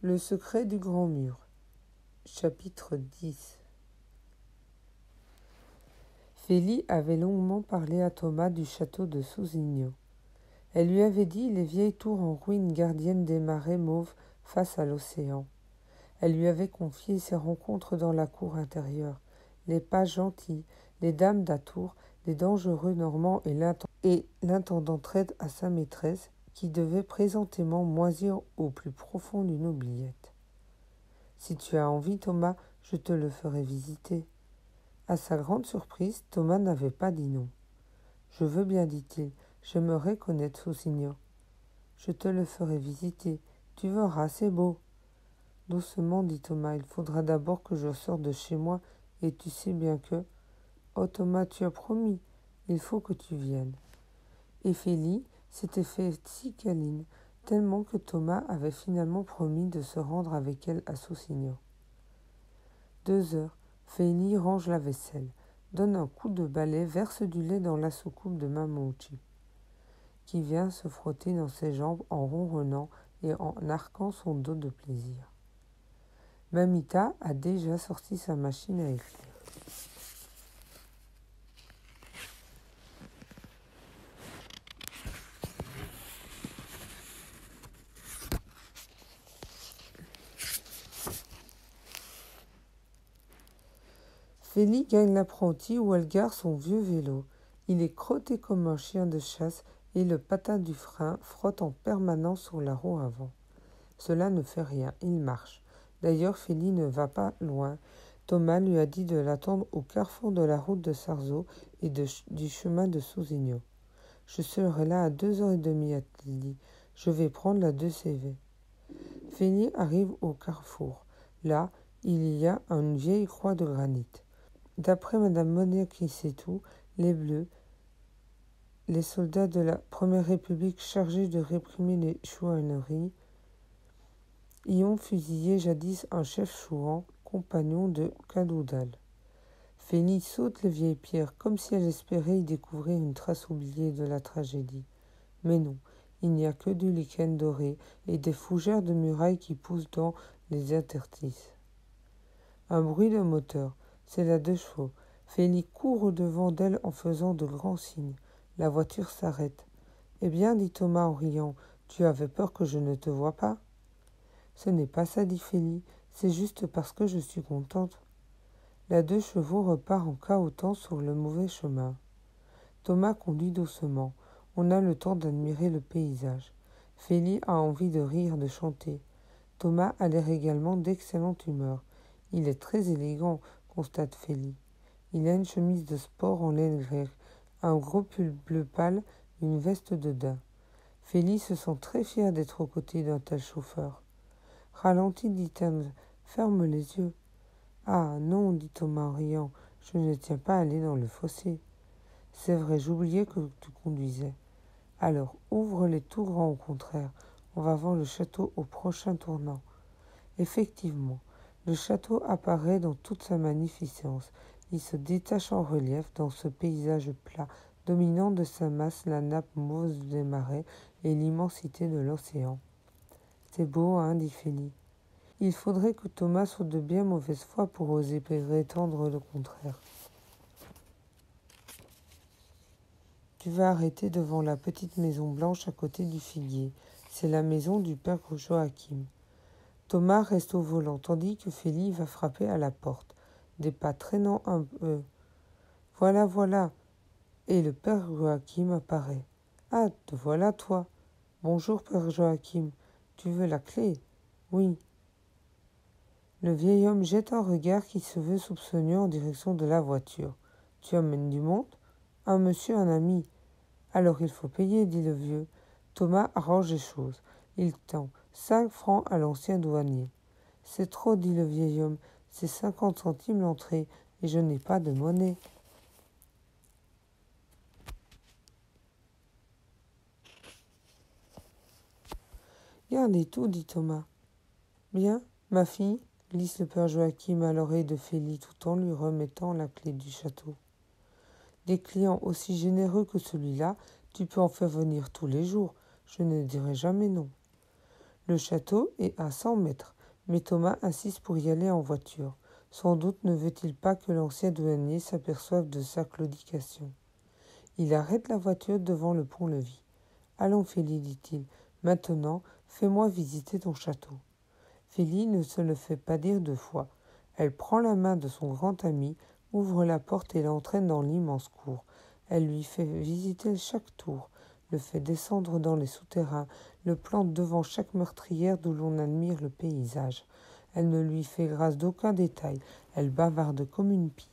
Le secret du grand mur. Chapitre 10. Fhélie avait longuement parlé à Thomas du château de Sousigno. Elle lui avait dit les vieilles tours en ruine gardiennes des marais mauves face à l'océan. Elle lui avait confié ses rencontres dans la cour intérieure, les pages gentils, les dames d'atour, les dangereux normands et l'intendant traite à sa maîtresse, qui devait présentement moisir au plus profond d'une oubliette. « Si tu as envie, Thomas, je te le ferai visiter. » À sa grande surprise, Thomas n'avait pas dit non. « Je veux bien, dit-il, j'aimerais connaître Sousigno. »« Je te le ferai visiter, tu verras, c'est beau. » « Doucement, dit Thomas, il faudra d'abord que je sorte de chez moi, et tu sais bien que... »« Oh Thomas, tu as promis, il faut que tu viennes. » Et Fhélie s'était fait si câline, tellement que Thomas avait finalement promis de se rendre avec elle à Sousigno. 2 heures, Fhélie range la vaisselle, donne un coup de balai, verse du lait dans la soucoupe de Mamouchi, qui vient se frotter dans ses jambes en ronronnant et en arquant son dos de plaisir. Mamita a déjà sorti sa machine à écrire. Fhélie gagne l'apprenti où elle gare son vieux vélo. Il est crotté comme un chien de chasse et le patin du frein frotte en permanence sur la roue avant. Cela ne fait rien, il marche. D'ailleurs, Fhélie ne va pas loin. Thomas lui a dit de l'attendre au carrefour de la route de Sarzeau et du chemin de Sousigno. « Je serai là à 2h30, a-t-il dit. Je vais prendre la 2CV. » Fhélie arrive au carrefour. Là, il y a une vieille croix de granit. D'après Madame Monnier qui sait tout, les Bleus, les soldats de la Première République chargés de réprimer les chouanneries, y ont fusillé jadis un chef chouan, compagnon de Cadoudal. Fhélie saute les vieilles pierres, comme si elle espérait y découvrir une trace oubliée de la tragédie. Mais non, il n'y a que du lichen doré et des fougères de murailles qui poussent dans les interstices. Un bruit de moteur, c'est la 2 chevaux. Fhélie court au-devant d'elle en faisant de grands signes. La voiture s'arrête. « Eh bien, dit Thomas en riant, tu avais peur que je ne te voie pas ?»« Ce n'est pas ça, dit Fhélie, c'est juste parce que je suis contente. » La 2 chevaux repart en cahotant sur le mauvais chemin. Thomas conduit doucement. On a le temps d'admirer le paysage. Fhélie a envie de rire, de chanter. Thomas a l'air également d'excellente humeur. Il est très élégant, constate Fhélie. Il a une chemise de sport en laine grecque, un gros pull bleu pâle, une veste de daim. Fhélie se sent très fière d'être aux côtés d'un tel chauffeur. Ralentis, dit-elle, ferme les yeux. Ah non, dit Thomas en riant, je ne tiens pas à aller dans le fossé. C'est vrai, j'oubliais que tu conduisais. Alors, ouvre-les tout grand au contraire. On va voir le château au prochain tournant. Effectivement, le château apparaît dans toute sa magnificence. Il se détache en relief dans ce paysage plat, dominant de sa masse la nappe mauve des marais et l'immensité de l'océan. « C'est beau, hein, dit Fhélie. Il faudrait que Thomas soit de bien mauvaise foi pour oser prétendre le contraire. Tu vas arrêter devant la petite maison blanche à côté du figuier. C'est la maison du père Joachim. » Thomas reste au volant, tandis que Fhélie va frapper à la porte, des pas traînant un peu. « Voilà, voilà !» Et le père Joachim apparaît. « Ah, te voilà, toi !»« Bonjour, père Joachim. Tu veux la clé ?»« Oui. » Le vieil homme jette un regard qui se veut soupçonneux en direction de la voiture. « Tu amènes du monde ?»« Un monsieur, un ami. »« Alors il faut payer, dit le vieux. Thomas arrange les choses. Il tend 5 francs à l'ancien douanier. « C'est trop, dit le vieil homme. C'est 50 centimes l'entrée, et je n'ai pas de monnaie. » Gardez tout, dit Thomas. « Bien, ma fille, glisse le père Joachim à l'oreille de Fhélie tout en lui remettant la clé du château. Des clients aussi généreux que celui-là, tu peux en faire venir tous les jours. Je ne dirai jamais non. Le château est à 100 mètres. Mais Thomas insiste pour y aller en voiture. Sans doute ne veut-il pas que l'ancien douanier s'aperçoive de sa claudication. Il arrête la voiture devant le pont-levis. « Allons, Félie, dit-il, maintenant, fais-moi visiter ton château. » Félie ne se le fait pas dire deux fois. Elle prend la main de son grand ami, ouvre la porte et l'entraîne dans l'immense cour. Elle lui fait visiter chaque tour, le fait descendre dans les souterrains, le plante devant chaque meurtrière d'où l'on admire le paysage. Elle ne lui fait grâce d'aucun détail, elle bavarde comme une pie.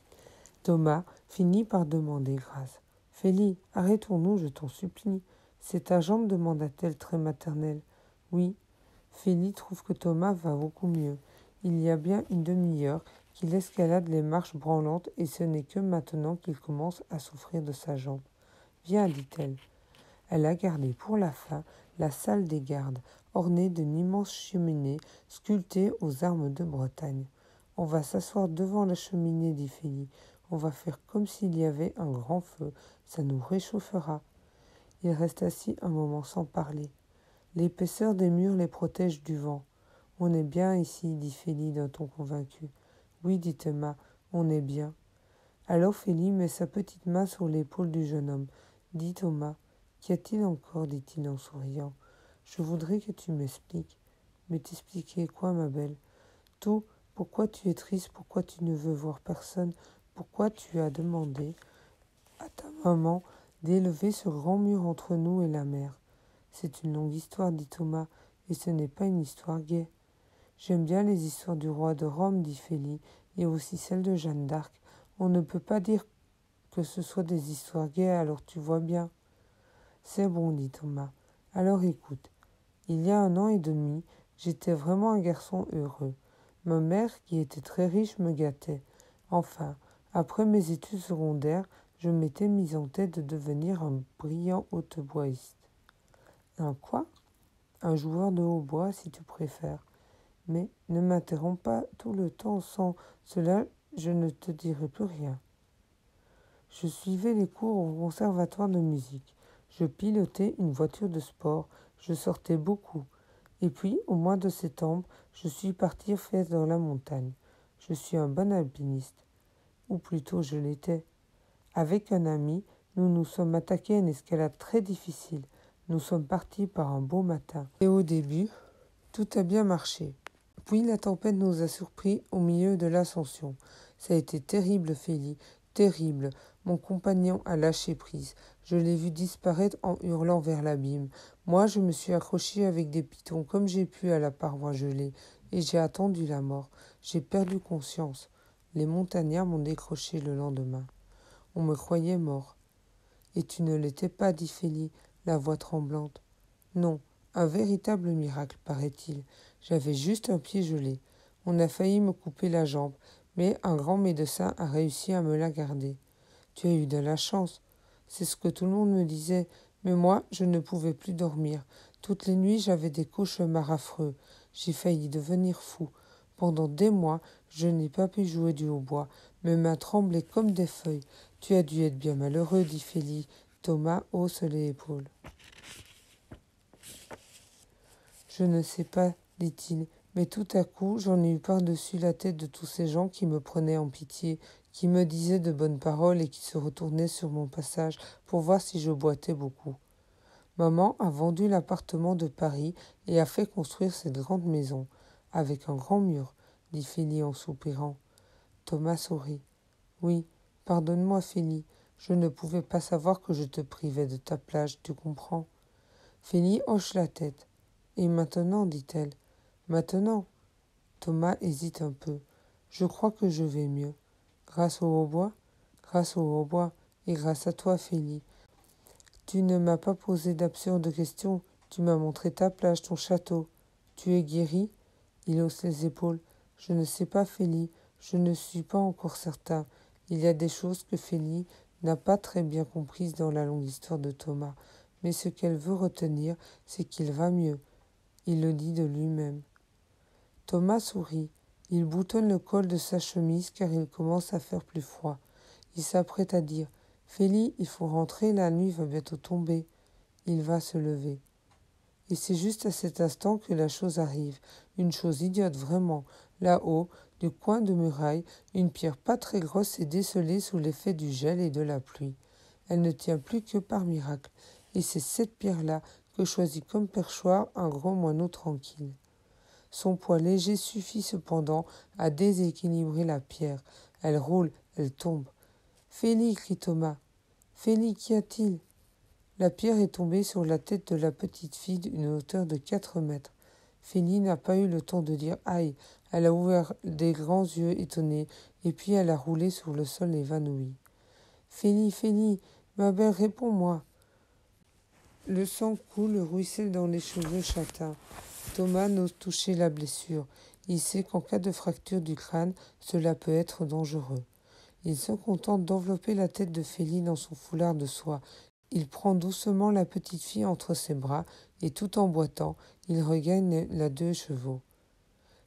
Thomas finit par demander grâce. « Félie, arrêtons-nous, je t'en supplie. » « C'est ta jambe » demanda-t-elle très maternelle. « Oui. » Félie trouve que Thomas va beaucoup mieux. Il y a bien une demi-heure qu'il escalade les marches branlantes et ce n'est que maintenant qu'il commence à souffrir de sa jambe. « Viens, dit-elle. » Elle a gardé pour la fin la salle des gardes, ornée d'une immense cheminée sculptée aux armes de Bretagne. « On va s'asseoir devant la cheminée, dit Félie. On va faire comme s'il y avait un grand feu, ça nous réchauffera. » Il reste assis un moment sans parler. L'épaisseur des murs les protège du vent. « On est bien ici, dit Félie d'un ton convaincu. »« Oui, dit Thomas, on est bien. » Alors Félie met sa petite main sur l'épaule du jeune homme. « Dis Thomas, qu'y a-t-il encore ?» dit-il en souriant. « Je voudrais que tu m'expliques. »« Mais t'expliquer quoi, ma belle ? » ?»« Tout. Pourquoi tu es triste, pourquoi tu ne veux voir personne, pourquoi tu as demandé à ta maman d'élever ce grand mur entre nous et la mer. »« C'est une longue histoire, dit Thomas, et ce n'est pas une histoire gaie. »« J'aime bien les histoires du roi de Rome, dit Félie, et aussi celles de Jeanne d'Arc. On ne peut pas dire que ce soit des histoires gaies, alors tu vois bien. »« C'est bon, dit Thomas. Alors écoute. Il y a 1 an et demi, j'étais vraiment un garçon heureux. Ma mère, qui était très riche, me gâtait. Enfin, après mes études secondaires, je m'étais mise en tête de devenir un brillant hautboisiste. Un quoi ? Un joueur de hautbois, si tu préfères. Mais ne m'interromps pas tout le temps, sans cela je ne te dirai plus rien. Je suivais les cours au conservatoire de musique. Je pilotais une voiture de sport. Je sortais beaucoup. Et puis, au mois de septembre, je suis parti faire dans la montagne. Je suis un bon alpiniste. Ou plutôt, je l'étais. Avec un ami, nous nous sommes attaqués à une escalade très difficile. Nous sommes partis par un beau matin. Et au début, tout a bien marché. Puis la tempête nous a surpris au milieu de l'ascension. Ça a été terrible, Félie, terrible. Mon compagnon a lâché prise. Je l'ai vu disparaître en hurlant vers l'abîme. Moi, je me suis accroché avec des pitons comme j'ai pu à la paroi gelée, et j'ai attendu la mort. J'ai perdu conscience. Les montagnards m'ont décroché le lendemain. On me croyait mort. Et tu ne l'étais pas, dit Félie, la voix tremblante. Non, un véritable miracle, paraît-il. J'avais juste un pied gelé. On a failli me couper la jambe, mais un grand médecin a réussi à me la garder. Tu as eu de la chance. C'est ce que tout le monde me disait, mais moi, je ne pouvais plus dormir. Toutes les nuits, j'avais des cauchemars affreux. J'ai failli devenir fou. Pendant des mois, je n'ai pas pu jouer du hautbois. Mes mains tremblaient comme des feuilles. Tu as dû être bien malheureux, dit Félie. Thomas hausse les épaules. Je ne sais pas, dit-il, mais tout à coup, j'en ai eu par-dessus la tête de tous ces gens qui me prenaient en pitié, qui me disaient de bonnes paroles et qui se retournaient sur mon passage pour voir si je boitais beaucoup. Maman a vendu l'appartement de Paris et a fait construire cette grande maison, avec un grand mur, dit Félie en soupirant. Thomas sourit. Oui, pardonne-moi, Félie, je ne pouvais pas savoir que je te privais de ta plage, tu comprends. Félie hoche la tête. Et maintenant, dit-elle. Maintenant. Thomas hésite un peu. Je crois que je vais mieux. Grâce au hautbois ? Grâce au hautbois et grâce à toi, Félie. Tu ne m'as pas posé d'absurdes questions. Tu m'as montré ta plage, ton château. Tu es guéri ? Il hausse les épaules. Je ne sais pas, Félie. Je ne suis pas encore certain. Il y a des choses que Félie n'a pas très bien comprises dans la longue histoire de Thomas. Mais ce qu'elle veut retenir, c'est qu'il va mieux. Il le dit de lui-même. Thomas sourit. Il boutonne le col de sa chemise car il commence à faire plus froid. Il s'apprête à dire « Félie, il faut rentrer, la nuit va bientôt tomber. » Il va se lever. Et c'est juste à cet instant que la chose arrive, une chose idiote vraiment. Là-haut, du coin de muraille, une pierre pas très grosse est décelée sous l'effet du gel et de la pluie. Elle ne tient plus que par miracle, et c'est cette pierre-là que choisit comme perchoir un grand moineau tranquille. Son poids léger suffit cependant à déséquilibrer la pierre. Elle roule, elle tombe. Félix, crie Thomas. Félix, qu'y a-t-il? La pierre est tombée sur la tête de la petite fille d'une hauteur de 4 mètres. Félix n'a pas eu le temps de dire aïe. Elle a ouvert des grands yeux étonnés, et puis elle a roulé sur le sol évanouie. Félix, Félix, ma belle, réponds-moi. Le sang coule, ruisselle dans les cheveux châtains. Thomas n'ose toucher la blessure. Il sait qu'en cas de fracture du crâne, cela peut être dangereux. Il se contente d'envelopper la tête de Félix dans son foulard de soie. Il prend doucement la petite fille entre ses bras et tout en boitant, il regagne la 2 chevaux.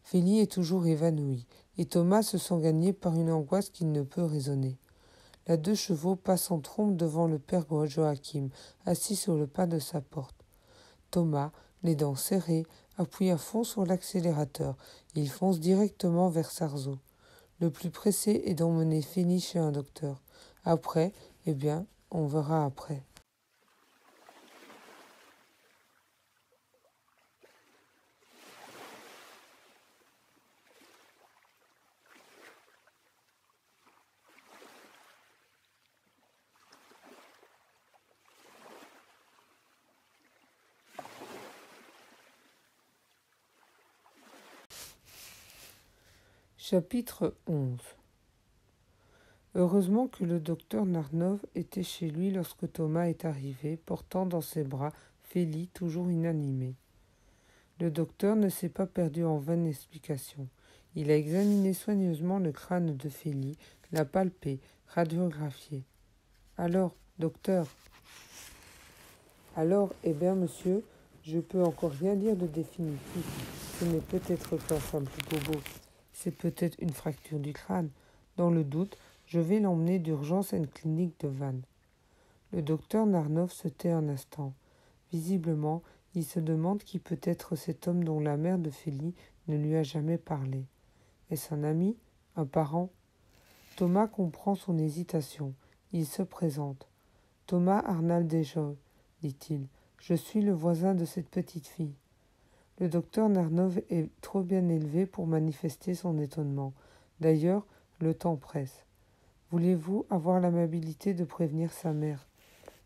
Félix est toujours évanoui et Thomas se sent gagné par une angoisse qu'il ne peut raisonner. La 2 chevaux passe en trombe devant le père Joachim, assis sur le pas de sa porte. Thomas, les dents serrées, appuie à fond sur l'accélérateur. Il fonce directement vers Sarzeau. Le plus pressé est d'emmener Félix chez un docteur. Après, eh bien, on verra après. Chapitre 11. Heureusement que le docteur Narnov était chez lui lorsque Thomas est arrivé, portant dans ses bras Félix toujours inanimé. Le docteur ne s'est pas perdu en vaines explications. Il a examiné soigneusement le crâne de Félix, l'a palpé, radiographié. Alors, docteur? Alors, eh bien, monsieur, je peux encore rien dire de définitif. Ce n'est peut-être qu'un simple bobo. C'est peut-être une fracture du crâne. Dans le doute, je vais l'emmener d'urgence à une clinique de Vannes. Le docteur Narnov se tait un instant. Visiblement, il se demande qui peut être cet homme dont la mère de Félix ne lui a jamais parlé. Est-ce un ami? Un parent? Thomas comprend son hésitation. Il se présente. Thomas Arnald Desjeux, dit-il. Je suis le voisin de cette petite fille. Le docteur Narnov est trop bien élevé pour manifester son étonnement. D'ailleurs, le temps presse. Voulez-vous avoir l'amabilité de prévenir sa mère?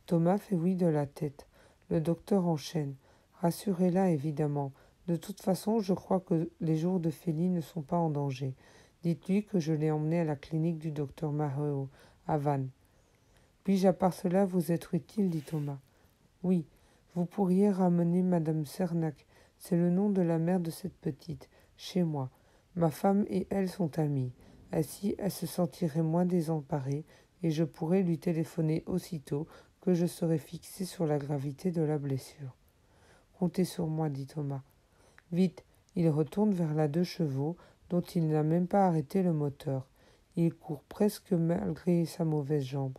Thomas fait oui de la tête. Le docteur enchaîne. Rassurez-la, évidemment. De toute façon, je crois que les jours de Félix ne sont pas en danger. Dites-lui que je l'ai emmené à la clinique du docteur Maheu, à Vannes. Puis-je à part cela vous être utile, dit Thomas. Oui, vous pourriez ramener madame Cernac. C'est le nom de la mère de cette petite, chez moi. Ma femme et elle sont amies. Ainsi, elle se sentirait moins désemparée et je pourrais lui téléphoner aussitôt que je serai fixé sur la gravité de la blessure. Comptez sur moi, dit Thomas. Vite, il retourne vers la 2 chevaux, dont il n'a même pas arrêté le moteur. Il court presque malgré sa mauvaise jambe.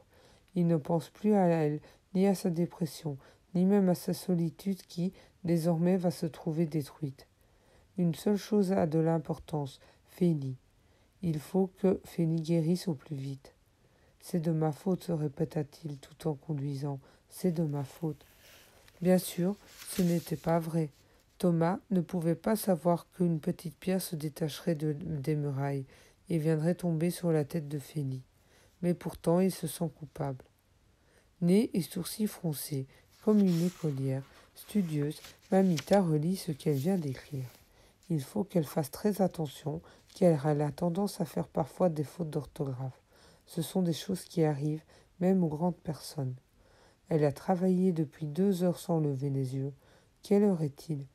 Il ne pense plus à elle, ni à sa dépression, ni même à sa solitude qui, désormais, va se trouver détruite. Une seule chose a de l'importance, Félix. Il faut que Félix guérisse au plus vite. C'est de ma faute, se répéta-t-il tout en conduisant. C'est de ma faute. Bien sûr, ce n'était pas vrai. Thomas ne pouvait pas savoir qu'une petite pierre se détacherait des murailles et viendrait tomber sur la tête de Félix. Mais pourtant il se sent coupable. Nez et sourcils froncés, comme une écolière, studieuse, Mamita relit ce qu'elle vient d'écrire. Il faut qu'elle fasse très attention, car elle a tendance à faire parfois des fautes d'orthographe. Ce sont des choses qui arrivent, même aux grandes personnes. Elle a travaillé depuis 2 heures sans lever les yeux. Quelle heure est-il?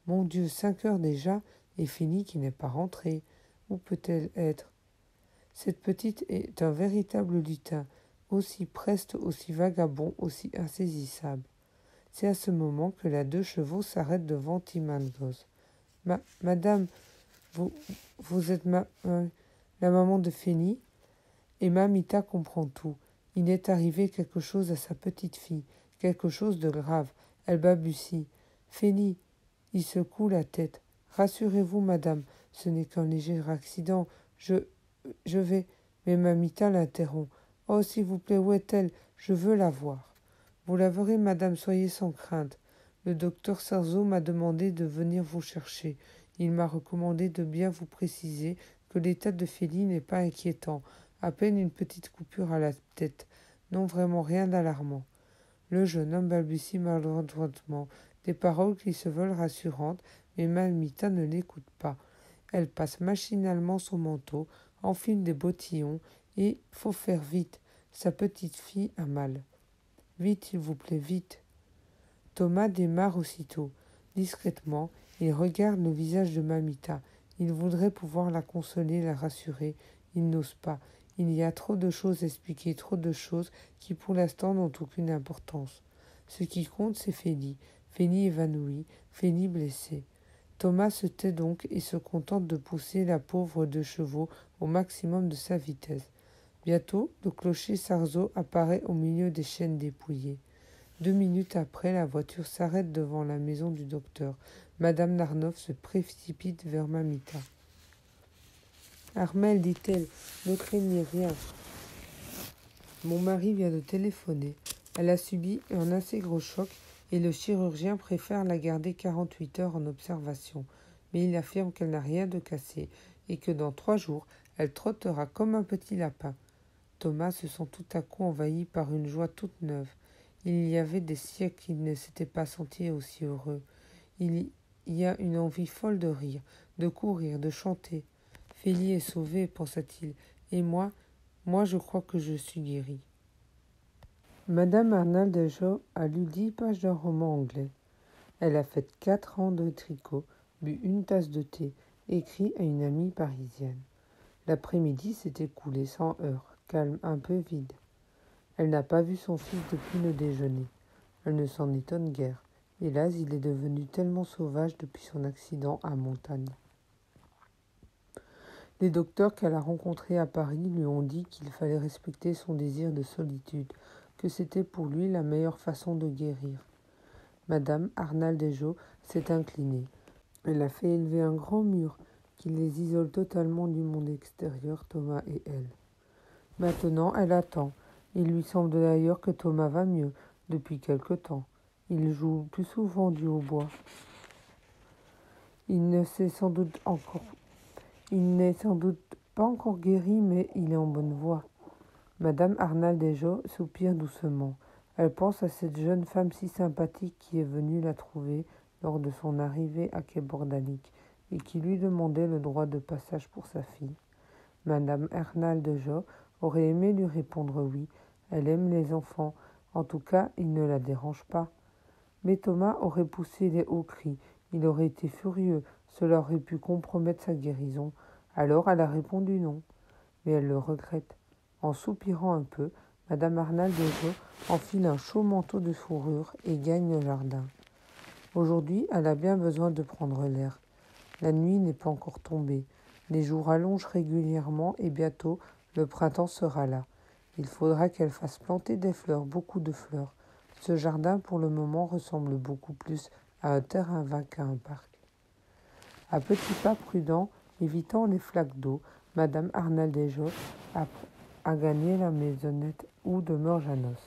Mon Dieu, 5 heures déjà, et Félix qui n'est pas rentré. Où peut-elle être? Cette petite est un véritable lutin, aussi preste, aussi vagabond, aussi insaisissable. C'est à ce moment que la 2 chevaux s'arrête devant Timangos. Madame, vous êtes la maman de Félix? Et Mamita comprend tout. Il est arrivé quelque chose à sa petite fille, quelque chose de grave. Elle balbutie. Félix, il secoue la tête. Rassurez-vous, madame, ce n'est qu'un léger accident. Je vais. Mais Mamita l'interrompt. Oh, s'il vous plaît, où est-elle? Je veux la voir. Vous la verrez, madame, soyez sans crainte. Le docteur Sarzeau m'a demandé de venir vous chercher. Il m'a recommandé de bien vous préciser que l'état de Félix n'est pas inquiétant. À peine une petite coupure à la tête. Non, vraiment rien d'alarmant. Le jeune homme balbutie maladroitement des paroles qui se veulent rassurantes, mais Mamita ne l'écoute pas. Elle passe machinalement son manteau, enfile des bottillons et faut faire vite. Sa petite fille a mal. Vite, s'il vous plaît, vite. Thomas démarre aussitôt. Discrètement, il regarde le visage de Mamita. Il voudrait pouvoir la consoler, la rassurer. Il n'ose pas. Il y a trop de choses à expliquer, trop de choses qui pour l'instant n'ont aucune importance. Ce qui compte, c'est Félix. Félix évanoui, Félix blessé. Thomas se tait donc et se contente de pousser la pauvre deux chevaux au maximum de sa vitesse. Bientôt, le clocher Sarzeau apparaît au milieu des chaînes dépouillées. 2 minutes après, la voiture s'arrête devant la maison du docteur. Madame Narnoff se précipite vers Mamita. Armel, dit-elle, ne craignez rien. Mon mari vient de téléphoner. Elle a subi un assez gros choc et le chirurgien préfère la garder 48 heures en observation. Mais il affirme qu'elle n'a rien de cassé et que dans 3 jours, elle trottera comme un petit lapin. Thomas se sent tout à coup envahi par une joie toute neuve. Il y avait des siècles qu'il ne s'était pas senti aussi heureux. Il y a une envie folle de rire, de courir, de chanter. Félix est sauvé, pensa-t-il, et moi je crois que je suis guéri. Madame Arnaldejo a lu 10 pages d'un roman anglais. Elle a fait 4 ans de tricot, bu une tasse de thé, écrit à une amie parisienne. L'après-midi s'est écoulé sans heurts, calme, un peu vide. Elle n'a pas vu son fils depuis le déjeuner. Elle ne s'en étonne guère. Hélas, il est devenu tellement sauvage depuis son accident à Montagne. Les docteurs qu'elle a rencontrés à Paris lui ont dit qu'il fallait respecter son désir de solitude, que c'était pour lui la meilleure façon de guérir. Madame Arnaldejo s'est inclinée. Elle a fait élever un grand mur qui les isole totalement du monde extérieur, Thomas et elle. Maintenant, elle attend. Il lui semble d'ailleurs que Thomas va mieux depuis quelque temps. Il joue plus souvent du hautbois. Il n'est sans doute pas encore guéri, mais il est en bonne voie. Madame Arnaldejo soupire doucement. Elle pense à cette jeune femme si sympathique qui est venue la trouver lors de son arrivée à Quai Bordalique et qui lui demandait le droit de passage pour sa fille. Madame Arnaldejo aurait aimé lui répondre oui. Elle aime les enfants. En tout cas, il ne la dérange pas. Mais Thomas aurait poussé les hauts cris. Il aurait été furieux. Cela aurait pu compromettre sa guérison. Alors elle a répondu non. Mais elle le regrette. En soupirant un peu, Madame Arnaldejo enfile un chaud manteau de fourrure et gagne le jardin. Aujourd'hui, elle a bien besoin de prendre l'air. La nuit n'est pas encore tombée. Les jours allongent régulièrement et bientôt, le printemps sera là. Il faudra qu'elle fasse planter des fleurs, beaucoup de fleurs. Ce jardin, pour le moment, ressemble beaucoup plus à un terrain vague qu'à un parc. À petits pas prudents, évitant les flaques d'eau, Madame Arnaldejo a gagné la maisonnette où demeure Janos.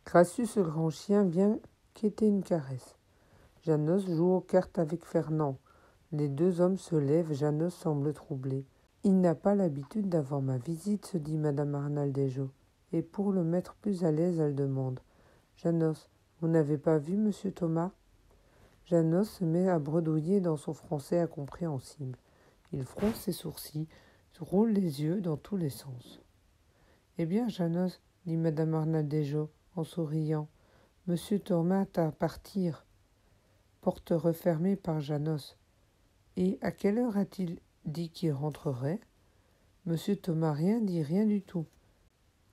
Gracieux, ce grand chien vient quêter une caresse. Janos joue aux cartes avec Fernand. Les 2 hommes se lèvent, Janos semble troublé. Il n'a pas l'habitude d'avoir ma visite, se dit Madame Arnaldejo. Et pour le mettre plus à l'aise, elle demande. Janos, vous n'avez pas vu Monsieur Thomas? Janos se met à bredouiller dans son français incompréhensible. Il fronce ses sourcils, roule les yeux dans tous les sens. Eh bien, Janos, dit Madame Arnaldejo en souriant, Monsieur Thomas à partir. Porte refermée par Janos. Et à quelle heure a-t-il dit qu'il rentrerait? Monsieur Thomas rien dit, rien du tout.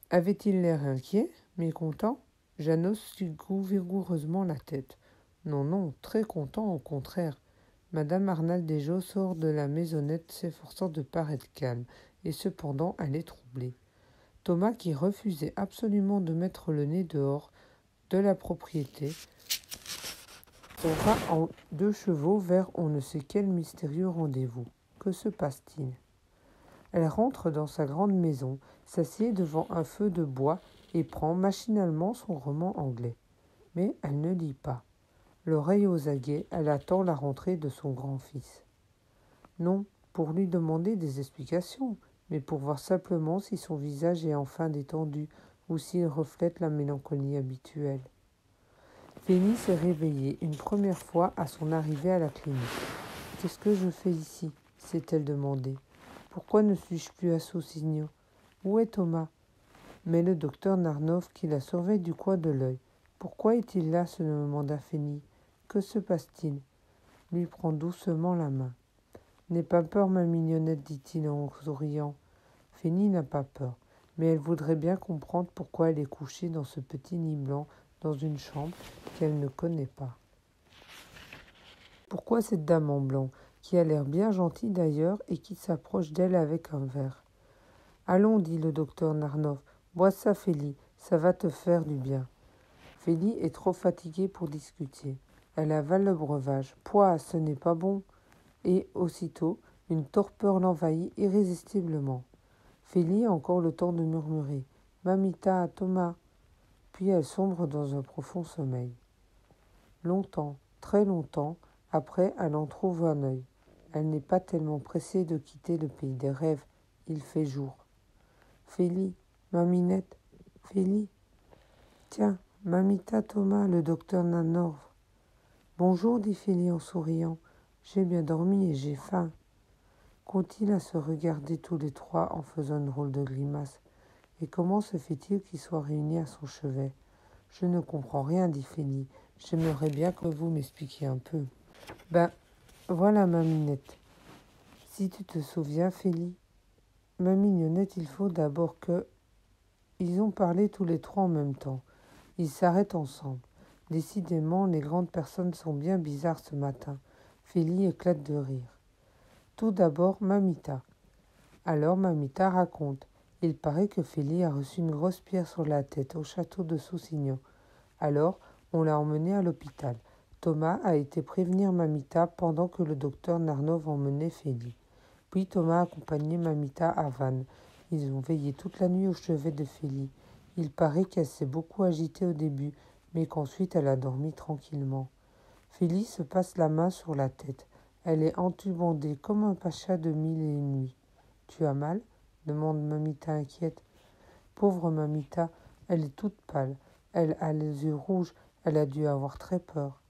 Avait-il l'air inquiet, mécontent? Janos secoue vigoureusement la tête. Non, non, très content, au contraire. Madame Arnaldejo sort de la maisonnette s'efforçant de paraître calme, et cependant elle est troublée. Thomas, qui refusait absolument de mettre le nez dehors de la propriété, on va en 2 chevaux vers on ne sait quel mystérieux rendez-vous. Que se passe-t-il ? Elle rentre dans sa grande maison, s'assied devant un feu de bois et prend machinalement son roman anglais. Mais elle ne lit pas. L'oreille aux aguets, elle attend la rentrée de son grand-fils. Non, pour lui demander des explications, mais pour voir simplement si son visage est enfin détendu ou s'il reflète la mélancolie habituelle. Fanny s'est réveillée une première fois à son arrivée à la clinique. « Qu'est-ce que je fais ici ?» s'est-elle demandé. « Pourquoi ne suis-je plus à Saucigno ? Où est Thomas ?» Mais le docteur Narnov, qui la surveille du coin de l'œil. « Pourquoi est-il là ?» se demanda Fanny. « Que se passe-t-il ?» Lui prend doucement la main. « N'aie pas peur, ma mignonnette, dit-il en souriant. Fanny n'a pas peur, mais elle voudrait bien comprendre pourquoi elle est couchée dans ce petit nid blanc dans une chambre qu'elle ne connaît pas. Pourquoi cette dame en blanc, qui a l'air bien gentille d'ailleurs et qui s'approche d'elle avec un verre ? Allons, dit le docteur Narnov, bois ça, Félie, ça va te faire du bien. Félie est trop fatiguée pour discuter. Elle avale le breuvage. Pouah, ce n'est pas bon. Et aussitôt, une torpeur l'envahit irrésistiblement. Félie a encore le temps de murmurer « Mamita, Thomas !» Puis elle sombre dans un profond sommeil. Longtemps, très longtemps, après, elle en trouve un œil. Elle n'est pas tellement pressée de quitter le pays des rêves. Il fait jour. Félie, maminette, Félie. Tiens, Mamita, Thomas, le docteur Narnov. Bonjour, dit Félie en souriant. J'ai bien dormi et j'ai faim. Qu'ont-ils à se regarder tous les trois en faisant une drôle de grimace? Et comment se fait-il qu'ils soient réunis à son chevet? Je ne comprends rien, dit Félie. J'aimerais bien que vous m'expliquiez un peu. Ben, voilà, ma minette. Si tu te souviens, Félie, ma mignonnette, il faut d'abord que... Ils ont parlé tous les trois en même temps. Ils s'arrêtent ensemble. Décidément, les grandes personnes sont bien bizarres ce matin. Félie éclate de rire. Tout d'abord, Mamita. Alors Mamita raconte. Il paraît que Félie a reçu une grosse pierre sur la tête au château de Saucigno. Alors, on l'a emmenée à l'hôpital. Thomas a été prévenir Mamita pendant que le docteur Narnov emmenait Félie. Puis Thomas a accompagné Mamita à Vannes. Ils ont veillé toute la nuit au chevet de Félie. Il paraît qu'elle s'est beaucoup agitée au début, mais qu'ensuite elle a dormi tranquillement. Félie se passe la main sur la tête. Elle est entubandée comme un pacha de 1001 nuits. « Tu as mal ?» demande Mamita inquiète. Pauvre Mamita, elle est toute pâle. Elle a les yeux rouges. Elle a dû avoir très peur.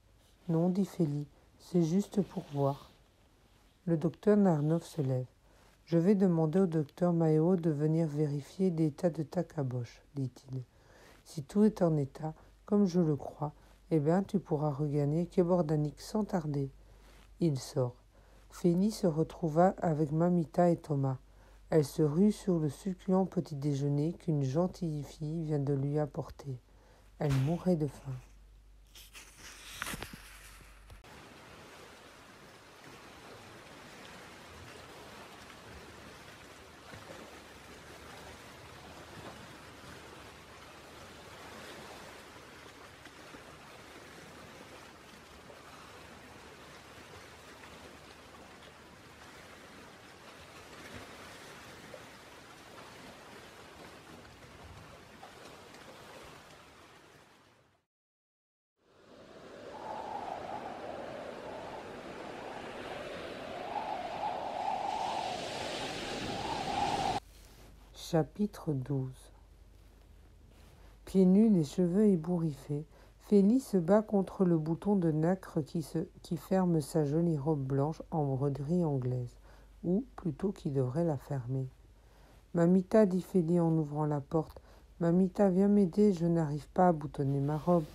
Non, dit Félie, c'est juste pour voir. Le docteur Narnov se lève. Je vais demander au docteur Maeo de venir vérifier l'état de ta caboche, dit-il. Si tout est en état, comme je le crois, eh bien tu pourras regagner Kebordanik sans tarder. Il sort. Félie se retrouva avec Mamita et Thomas. Elle se rue sur le succulent petit déjeuner qu'une gentille fille vient de lui apporter. Elle mourait de faim. Chapitre 12. Pieds nus, les cheveux ébouriffés, Félie se bat contre le bouton de nacre qui ferme sa jolie robe blanche en broderie anglaise, ou plutôt qui devrait la fermer. « Mamita, dit Félie en ouvrant la porte, « Mamita, viens m'aider, je n'arrive pas à boutonner ma robe. »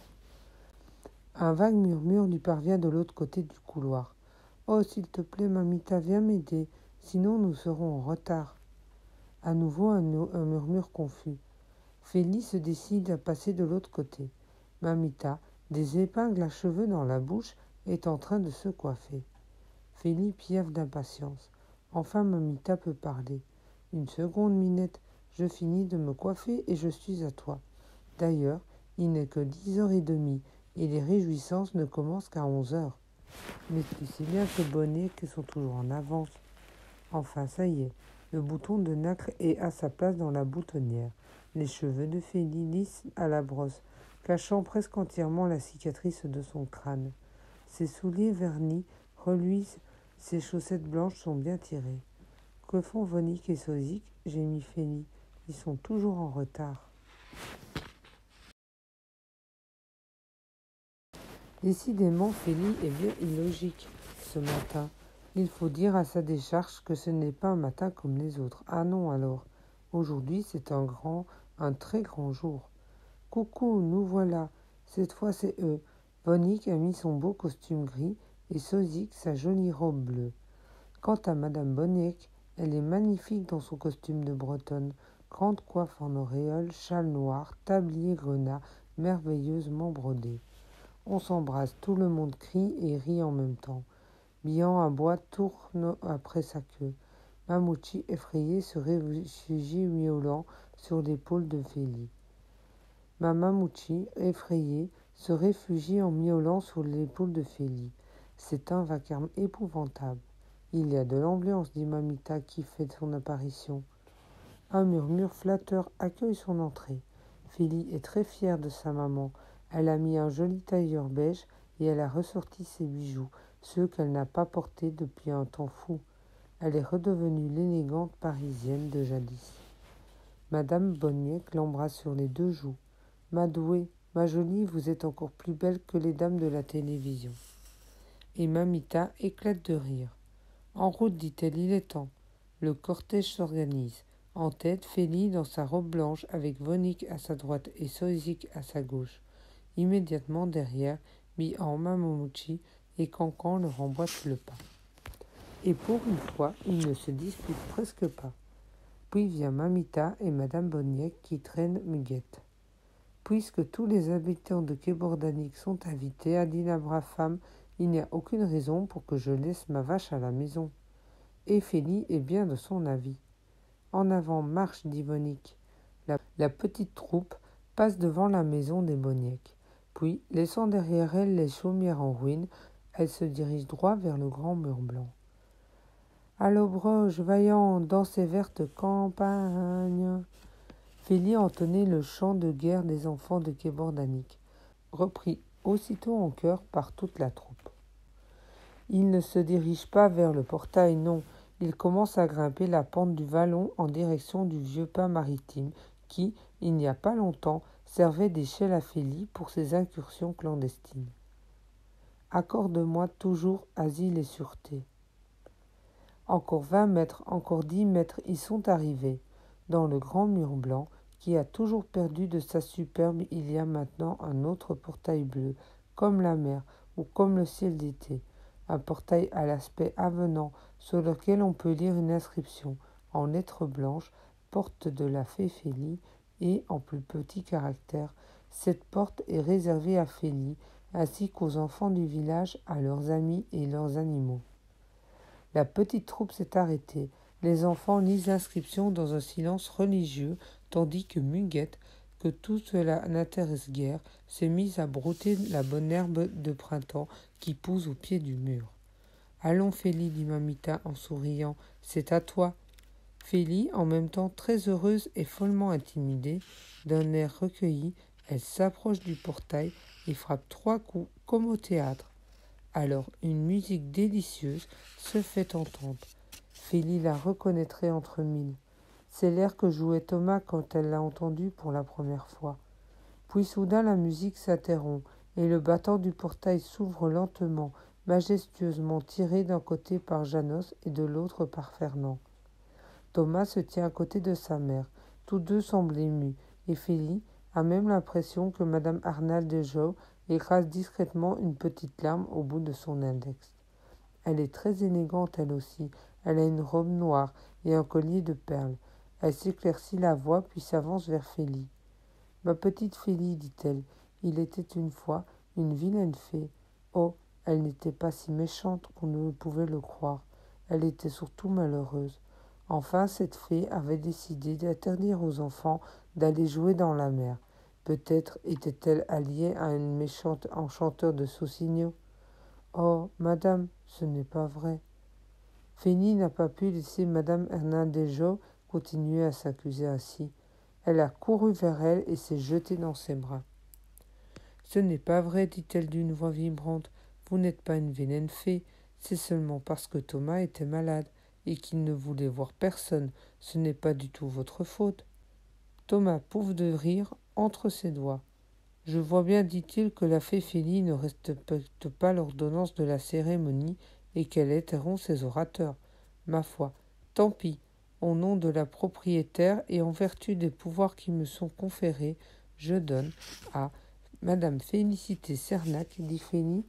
Un vague murmure lui parvient de l'autre côté du couloir. « Oh, s'il te plaît, Mamita, viens m'aider, sinon nous serons en retard. » À nouveau un murmure confus. Félie se décide à passer de l'autre côté. Mamita, des épingles à cheveux dans la bouche, est en train de se coiffer. Félie piaffe d'impatience. Enfin Mamita peut parler. Une seconde, Minette, je finis de me coiffer et je suis à toi. D'ailleurs, Il n'est que 10h30 et les réjouissances ne commencent qu'à 11h. Mais tu sais bien que Bonnet qui sont toujours en avance. Enfin, ça y est, le bouton de nacre est à sa place dans la boutonnière. Les cheveux de Félix lissent à la brosse, cachant presque entièrement la cicatrice de son crâne. Ses souliers vernis reluisent, ses chaussettes blanches sont bien tirées. Que font Vonique et Sozik? Gémit Félix. Ils sont toujours en retard. Décidément, Félix est bien illogique ce matin. Il faut dire à sa décharge que ce n'est pas un matin comme les autres. Ah non alors. Aujourd'hui, c'est un très grand jour. Coucou, nous voilà. Cette fois, c'est eux. Vonique a mis son beau costume gris et Sozik sa jolie robe bleue. Quant à Madame Boniek, elle est magnifique dans son costume de bretonne. Grande coiffe en auréole, châle noir, tablier grenat, merveilleusement brodé. On s'embrasse, tout le monde crie et rit en même temps. Bihan aboie, tourne après sa queue. Mamouchi, effrayé, se réfugie miaulant sur l'épaule de Félix. Mamouchi, effrayé, se réfugie en miaulant sur l'épaule de Félix. C'est un vacarme épouvantable. Il y a de l'ambiance, dit Mamita qui fait son apparition. Un murmure flatteur accueille son entrée. Félix est très fière de sa maman. Elle a mis un joli tailleur beige et elle a ressorti ses bijoux, ceux qu'elle n'a pas portés depuis un temps fou. Elle est redevenue l'élégante parisienne de jadis. Madame Boniek l'embrasse sur les 2 joues. Ma douée, ma jolie, vous êtes encore plus belle que les dames de la télévision. Et Mamita éclate de rire. En route, dit-elle, il est temps. Le cortège s'organise. En tête, Félix dans sa robe blanche avec Vonique à sa droite et Sozik à sa gauche. Immédiatement derrière, Bihan, Mamouchi et Cancan leur emboîtent le pas. Et pour une fois, ils ne se disputent presque pas. Puis vient Mamita et Madame Boniek qui traînent Muguette. Puisque tous les habitants de Quai-Bordanique sont invités, a dit la brave femme, il n'y a aucune raison pour que je laisse ma vache à la maison. Et Félix est bien de son avis. En avant, marche, dit Vonique. La petite troupe passe devant la maison des Boniek. Puis, laissant derrière elle les chaumières en ruine, elle se dirige droit vers le grand mur blanc. À l'Aubroche, vaillant, dans ces vertes campagnes. Félix entonnait le chant de guerre des enfants de Quai-Bordanique, repris aussitôt en chœur par toute la troupe. Il ne se dirige pas vers le portail, non. Il commence à grimper la pente du vallon en direction du vieux pas maritime qui, il n'y a pas longtemps, servait d'échelle à Félix pour ses incursions clandestines. Accorde-moi toujours asile et sûreté. Encore 20 mètres, encore 10 mètres, ils sont arrivés. Dans le grand mur blanc, qui a toujours perdu de sa superbe, il y a maintenant un autre portail bleu, comme la mer ou comme le ciel d'été. Un portail à l'aspect avenant, sur lequel on peut lire une inscription, en lettres blanches, porte de la fée Félix, et, en plus petits caractères, cette porte est réservée à Félix, ainsi qu'aux enfants du village, à leurs amis et leurs animaux. La petite troupe s'est arrêtée. Les enfants lisent l'inscription dans un silence religieux, tandis que Muguette, que tout cela n'intéresse guère, s'est mise à brouter la bonne herbe de printemps qui pousse au pied du mur. « Allons, Félix, dit Mamita en souriant, c'est à toi. » Félix, en même temps très heureuse et follement intimidée, d'un air recueilli, elle s'approche du portail et frappe 3 coups comme au théâtre. Alors une musique délicieuse se fait entendre. Félix la reconnaîtrait entre mille. C'est l'air que jouait Thomas quand elle l'a entendu pour la première fois. Puis soudain la musique s'interrompt et le battant du portail s'ouvre lentement, majestueusement tiré d'un côté par Janos et de l'autre par Fernand. Thomas se tient à côté de sa mère. Tous deux semblent émus et Félix a même l'impression que Madame Arnald de Joe écrase discrètement une petite larme au bout de son index. Elle est très élégante elle aussi. Elle a une robe noire et un collier de perles. Elle s'éclaircit la voix puis s'avance vers Félix. « Ma petite Félix, dit-elle, il était une fois une vilaine fée. Oh, elle n'était pas si méchante qu'on ne pouvait le croire. Elle était surtout malheureuse. Enfin, cette fée avait décidé d'interdire aux enfants d'aller jouer dans la mer. Peut-être était-elle alliée à une méchante enchanteur de Saucigno. Oh, madame, ce n'est pas vrai. Fénie n'a pas pu laisser madame Hernandejo continuer à s'accuser ainsi. Elle a couru vers elle et s'est jetée dans ses bras. Ce n'est pas vrai, dit-elle d'une voix vibrante. Vous n'êtes pas une vilaine fée. C'est seulement parce que Thomas était malade et qu'il ne voulait voir personne. Ce n'est pas du tout votre faute. Thomas pouffe de rire entre ses doigts. Je vois bien, dit-il, que la fée Félie ne respecte pas l'ordonnance de la cérémonie et qu'elle interrompt ses orateurs. Ma foi, tant pis. Au nom de la propriétaire et en vertu des pouvoirs qui me sont conférés, je donne à Madame Félicité Cernac, dit Fénie,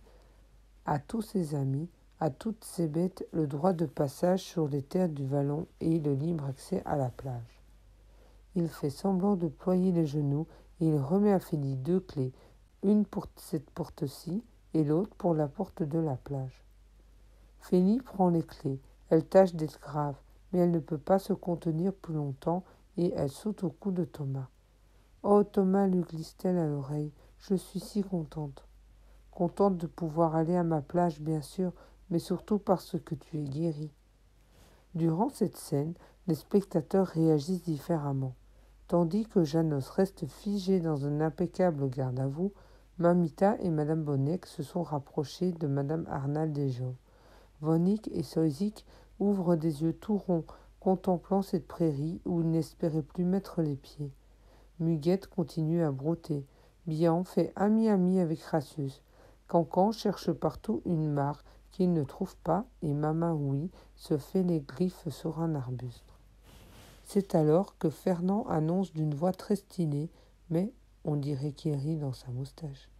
à tous ses amis, à toutes ses bêtes, le droit de passage sur les terres du Vallon et le libre accès à la plage. Il fait semblant de ployer les genoux et il remet à Félie 2 clés, une pour cette porte-ci et l'autre pour la porte de la plage. Félie prend les clés. Elle tâche d'être grave, mais elle ne peut pas se contenir plus longtemps et elle saute au cou de Thomas. « Oh, Thomas, lui glisse-t-elle à l'oreille, je suis si contente. Contente de pouvoir aller à ma plage, bien sûr, mais surtout parce que tu es guéri. » Durant cette scène, les spectateurs réagissent différemment. Tandis que Janos reste figé dans un impeccable garde-à-vous, Mamita et Madame Bonnec se sont rapprochées de Madame Arnaldejo. Vonik et Soizik ouvrent des yeux tout ronds, contemplant cette prairie où ils n'espéraient plus mettre les pieds. Muguette continue à brouter. Bian fait ami-ami avec Ratius. Cancan cherche partout une mare qu'il ne trouve pas et Mama Oui se fait les griffes sur un arbuste. C'est alors que Fernand annonce d'une voix très stylée, mais on dirait qu'il rit dans sa moustache.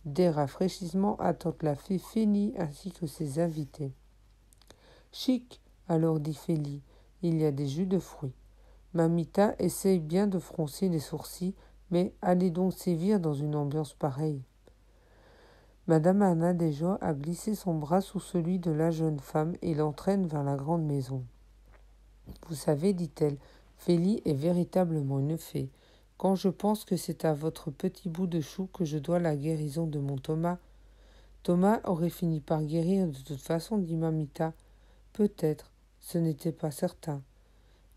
Des rafraîchissements attendent la fée Félie ainsi que ses invités. Chic, alors dit Félie, il y a des jus de fruits. Mamita essaye bien de froncer les sourcils, mais allez donc sévir dans une ambiance pareille. Madame Arnaldejo a glissé son bras sous celui de la jeune femme et l'entraîne vers la grande maison. Vous savez, dit-elle, Félie est véritablement une fée. Quand je pense que c'est à votre petit bout de chou que je dois la guérison de mon Thomas. Thomas aurait fini par guérir de toute façon, dit Mamita. Peut-être, ce n'était pas certain.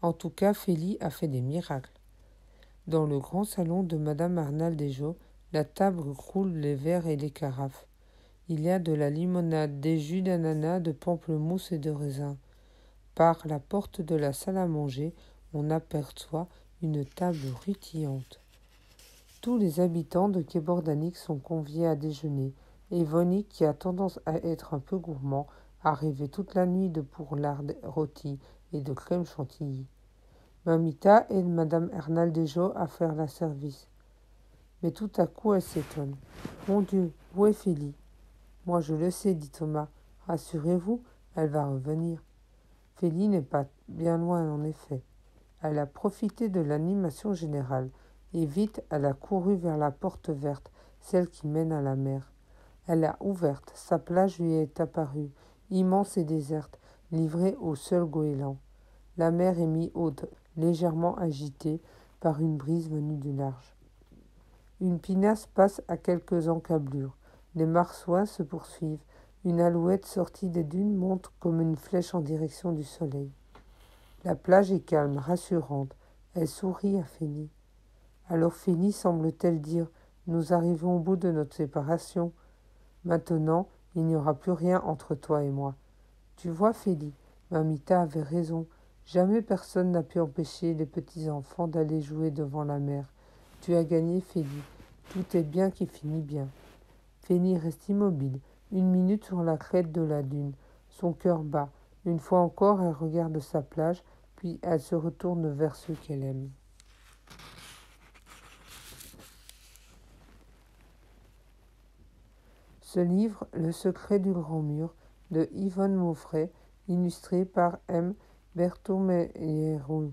En tout cas, Félie a fait des miracles. Dans le grand salon de Madame Arnaldejo, la table croule les verres et les carafes. Il y a de la limonade, des jus d'ananas, de pamplemousse et de raisin. Par la porte de la salle à manger, on aperçoit une table rutillante. Tous les habitants de Quai Bordanique sont conviés à déjeuner, et Vonik, qui a tendance à être un peu gourmand, a rêvé toute la nuit de pourlardes rôties et de crème chantilly. Mamita aide Madame Arnaldejo à faire la service. Mais tout à coup, elle s'étonne. « Mon Dieu, où est Félie ?»« Moi, je le sais, dit Thomas. Rassurez-vous, elle va revenir. » Félie n'est pas bien loin, en effet. Elle a profité de l'animation générale, et vite elle a couru vers la porte verte, celle qui mène à la mer. Elle l'a ouverte, sa plage lui est apparue, immense et déserte, livrée au seul goéland. La mer est mi-haute, légèrement agitée par une brise venue du large. Une pinasse passe à quelques encablures. Les marsouins se poursuivent. Une alouette sortie des dunes monte comme une flèche en direction du soleil. La plage est calme, rassurante. Elle sourit à Félie. Alors Félie semble-t-elle dire « Nous arrivons au bout de notre séparation. Maintenant, il n'y aura plus rien entre toi et moi. Tu vois, Félie, Mamita avait raison. Jamais personne n'a pu empêcher les petits-enfants d'aller jouer devant la mer. Tu as gagné, Félie. Tout est bien qui finit bien. » Félie reste immobile, 1 minute sur la crête de la dune. Son cœur bat. Une fois encore, elle regarde sa plage, puis elle se retourne vers ceux qu'elle aime. Ce livre, Le secret du grand mur, de Yvonne Maufray, illustré par M. Berthomeyeru,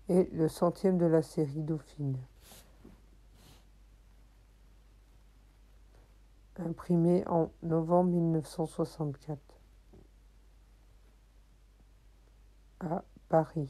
est le 100e de la série Dauphine. Imprimé en novembre 1964 à Paris.